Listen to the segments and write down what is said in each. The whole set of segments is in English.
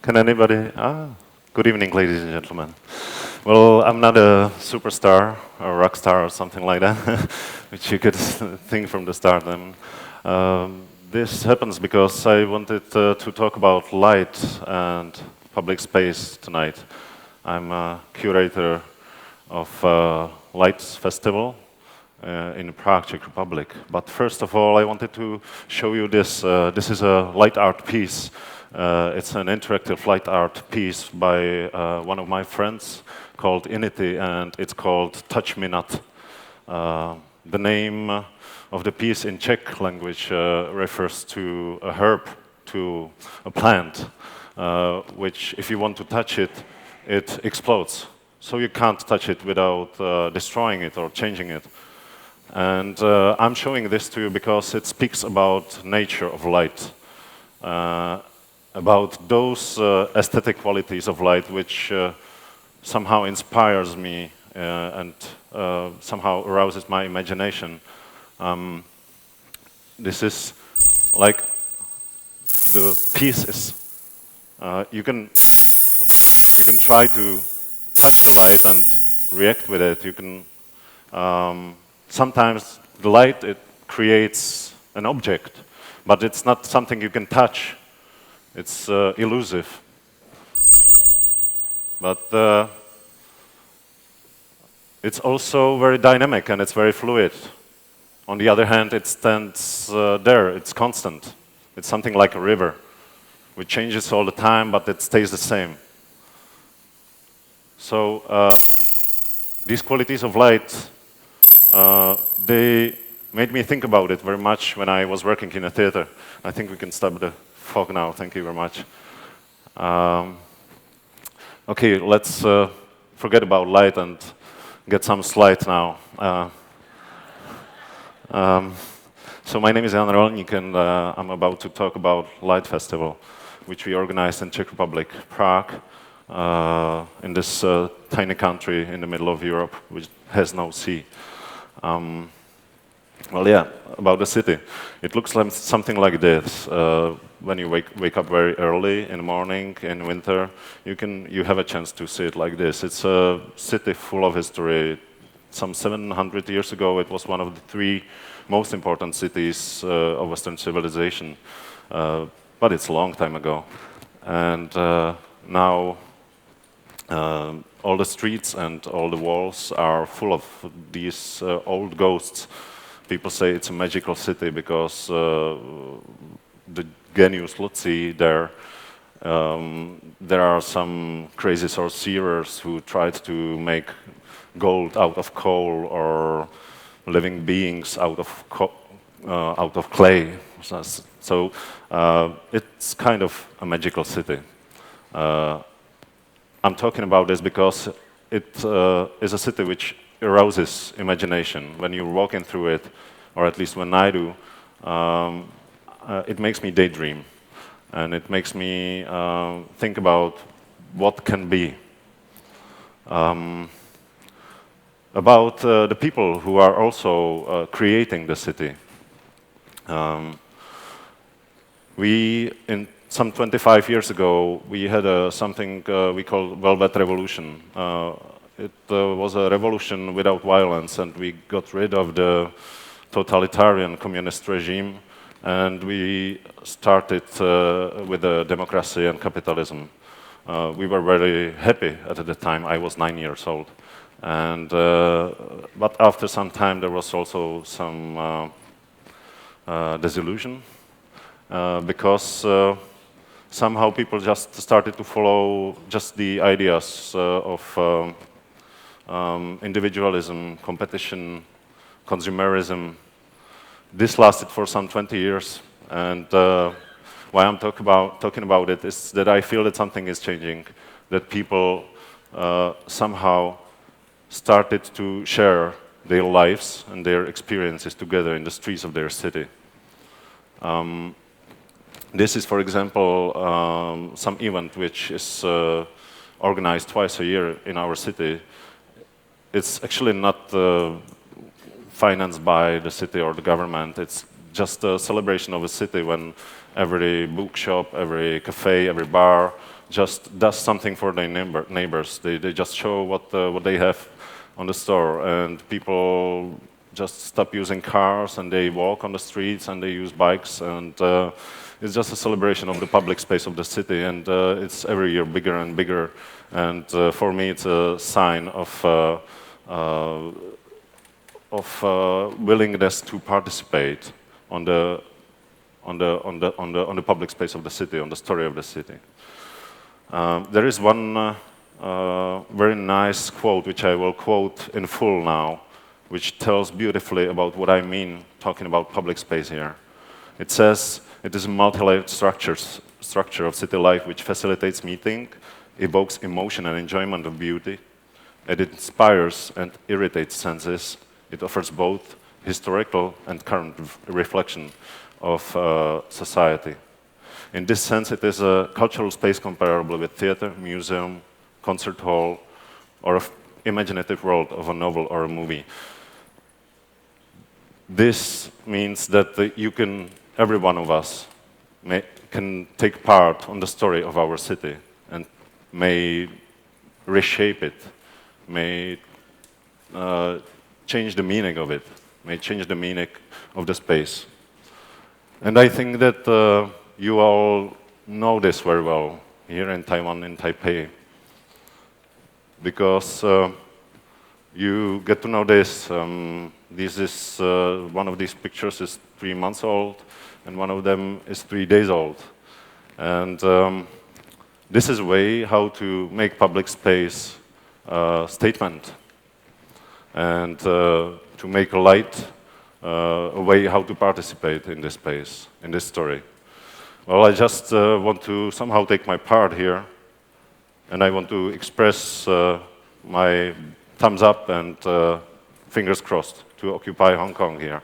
Can anybody? Good evening, ladies and gentlemen. Well, I'm not a superstar or rock star or something like that, which you could think from the start. This happens because I wanted to talk about light and public space tonight. I'm a curator of Light Festival in Prague, Czech Republic. But first of all, I wanted to show you this. This is a light art piece. It's an interactive light art piece by one of my friends called Inity, and it's called Touch Me Not. The name of the piece in Czech language refers to a herb, to a plant, which if you want to touch it, it explodes. So you can't touch it without destroying it or changing it. And I'm showing this to you because it speaks about nature of light, about those aesthetic qualities of light which somehow inspires me and somehow arouses my imagination. This is like the pieces. You can try to touch the light and react with it. You can sometimes the light, it creates an object, but it's not something you can touch. It's elusive. But it's also very dynamic and it's very fluid. On the other hand, it stands there, it's constant. It's something like a river, which changes all the time, but it stays the same. So these qualities of light, they made me think about it very much when I was working in a theater. I think we can stop the fog now, thank you very much. Okay, let's forget about light and get some slides now. So my name is Jan Rolnik, and I'm about to talk about Light Festival, which we organized in Czech Republic, Prague, in this tiny country in the middle of Europe, which has no sea. Well, yeah, about the city. It looks like something like this. When you wake up very early in the morning, in winter, you have a chance to see it like this. It's a city full of history. Some 700 years ago, it was one of the three most important cities of Western civilization. But it's a long time ago. And now all the streets and all the walls are full of these old ghosts. People say it's a magical city because the genius Luci there are some crazy sorcerers who tried to make gold out of coal or living beings out of clay. So it's kind of a magical city. I'm talking about this because it is a city which arouses imagination. When you're walking through it, or at least when I do, it makes me daydream. And it makes me think about what can be. About the people who are also creating the city. In some 25 years ago, we had something we call Velvet Revolution. It was a revolution without violence, and we got rid of the totalitarian communist regime, and we started with democracy and capitalism. We were very happy at the time. I was 9 years old. And, but after some time, there was also some disillusion, because somehow people just started to follow just the ideas of individualism, competition, consumerism. This lasted for some 20 years, and why I'm talking about it is that I feel that something is changing, that people somehow started to share their lives and their experiences together in the streets of their city. This is, for example, some event which is organized twice a year in our city. It's actually not financed by the city or the government. It's just a celebration of a city when every bookshop, every cafe, every bar just does something for their neighbors. They just show what they have on the store, and people just stop using cars and they walk on the streets and they use bikes, and it's just a celebration of the public space of the city, and it's every year bigger and bigger. And for me, it's a sign of willingness to participate on the public space of the city, on the story of the city. There is one very nice quote, which I will quote in full now, which tells beautifully about what I mean talking about public space here. It says, "It is a multi-layered structure of city life which facilitates meeting, evokes emotion and enjoyment of beauty. It inspires and irritates senses. It offers both historical and current reflection of society. In this sense, it is a cultural space comparable with theater, museum, concert hall, or an imaginative world of a novel or a movie." This means that every one of us can take part on the story of our city and may reshape it, may change the meaning of it, may change the meaning of the space. And I think that you all know this very well here in Taiwan, in Taipei, because you get to know this. This is one of these pictures is 3 months old, and one of them is 3 days old. And this is a way how to make public space a statement, and to make a light, a way how to participate in this space, in this story. Well, I just want to somehow take my part here, and I want to express my thumbs up and fingers crossed to occupy Hong Kong here,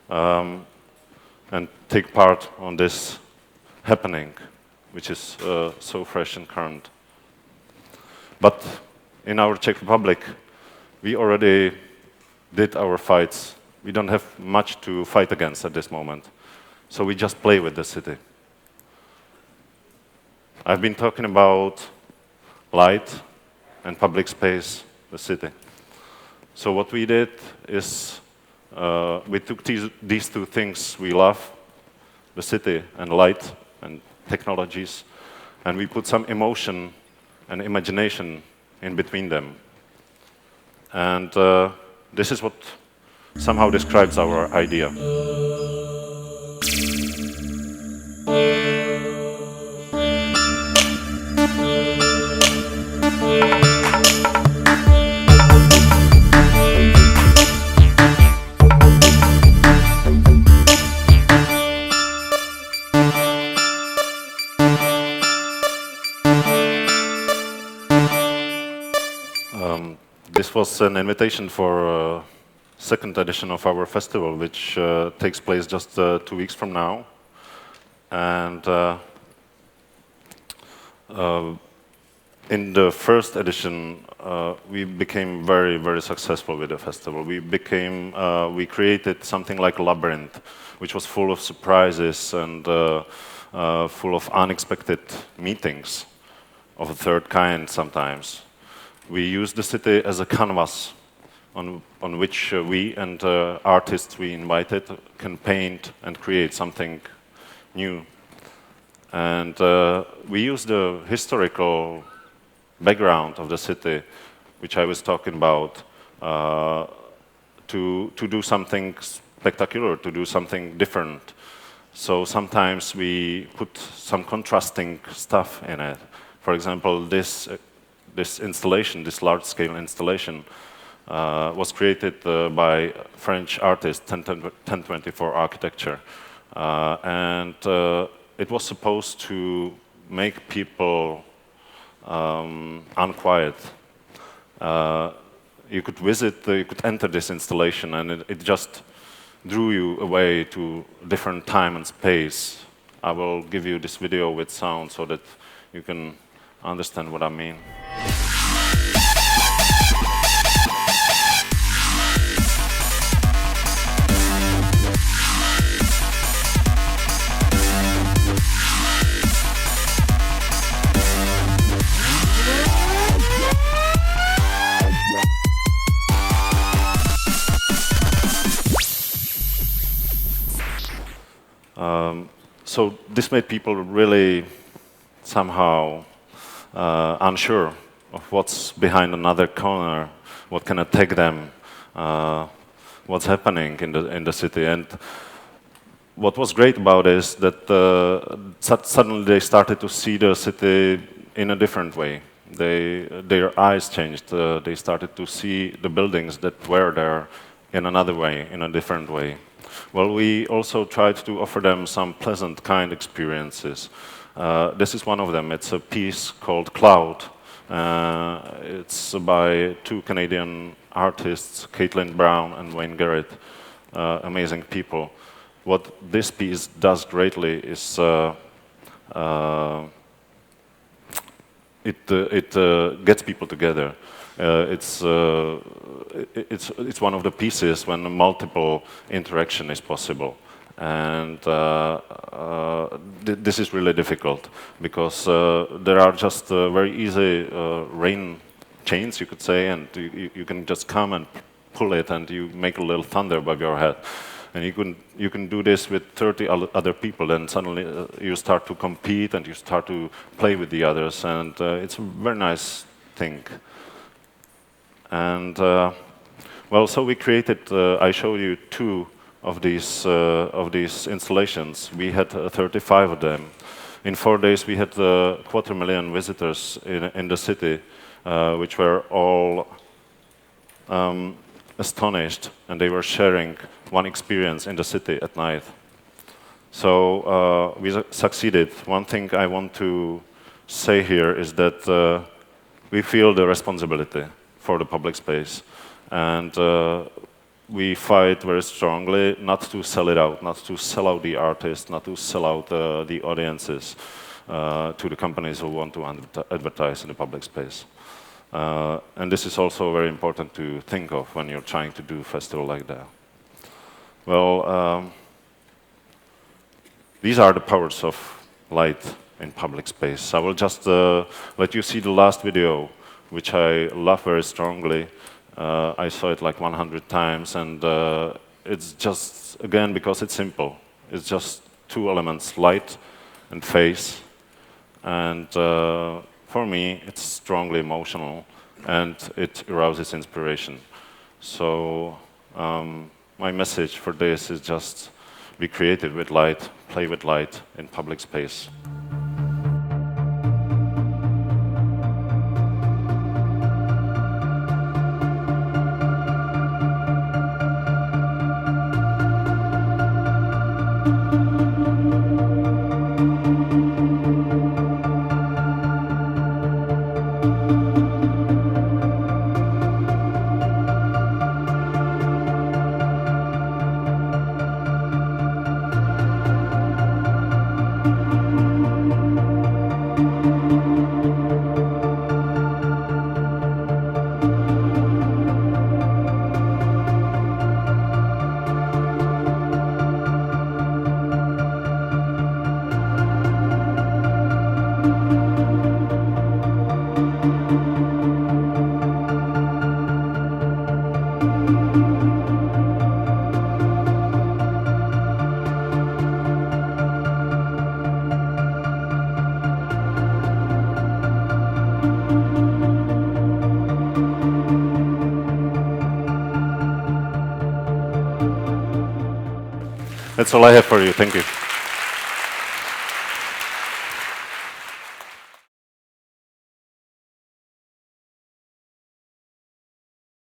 and take part on this happening, which is so fresh and current. But in our Czech Republic, we already did our fights. We don't have much to fight against at this moment, so we just play with the city. I've been talking about light and public space, the city. So what we did is we took these two things we love, the city and light and technologies, and we put some emotion and imagination in between them. And this is what somehow describes our idea. This was an invitation for second edition of our festival, which takes place just 2 weeks from now. And in the first edition, we became very, very successful with the festival. We created something like a labyrinth, which was full of surprises and full of unexpected meetings of a third kind sometimes. We used the city as a canvas on which we and artists we invited can paint and create something new. And we used the historical background of the city, which I was talking about, to do something spectacular, to do something different. So sometimes we put some contrasting stuff in it. For example, this installation, this large-scale installation, was created by French artist 1024 Architecture, and it was supposed to make people unquiet. You could visit, you could enter this installation, and it just drew you away to different time and space. I will give you this video with sound so that you can understand what I mean. so this made people really somehow unsure of what's behind another corner, what can attack them, what's happening in the city. And what was great about it is that suddenly they started to see the city in a different way. Their eyes changed. They started to see the buildings that were there in another way, in a different way. Well, we also tried to offer them some pleasant, kind experiences. This is one of them. It's a piece called Cloud. It's by two Canadian artists, Caitlin Brown and Wayne Garrett, amazing people. What this piece does greatly is it gets people together. It's one of the pieces when multiple interaction is possible. And this is really difficult because there are just very easy rain chains, you could say, and you can just come and pull it and you make a little thunder above your head. And you can do this with 30 other people, and suddenly you start to compete and you start to play with the others, and it's a very nice thing. And well, so we created. I showed you two of these installations. We had 35 of them. In 4 days, we had 250,000 visitors in the city, which were all astonished, and they were sharing one experience in the city at night. So we succeeded. One thing I want to say here is that we feel the responsibility for the public space, and we fight very strongly not to sell it out, not to sell out the artists, not to sell out the audiences to the companies who want to advertise in the public space. And this is also very important to think of when you're trying to do a festival like that. Well, these are the powers of light in public space. I will just let you see the last video, which I love very strongly. I saw it like 100 times, and it's just, again, because it's simple. It's just two elements, light and face. And for me, it's strongly emotional, and it arouses inspiration. So my message for this is just be creative with light, play with light in public space. That's all I have for you. Thank you.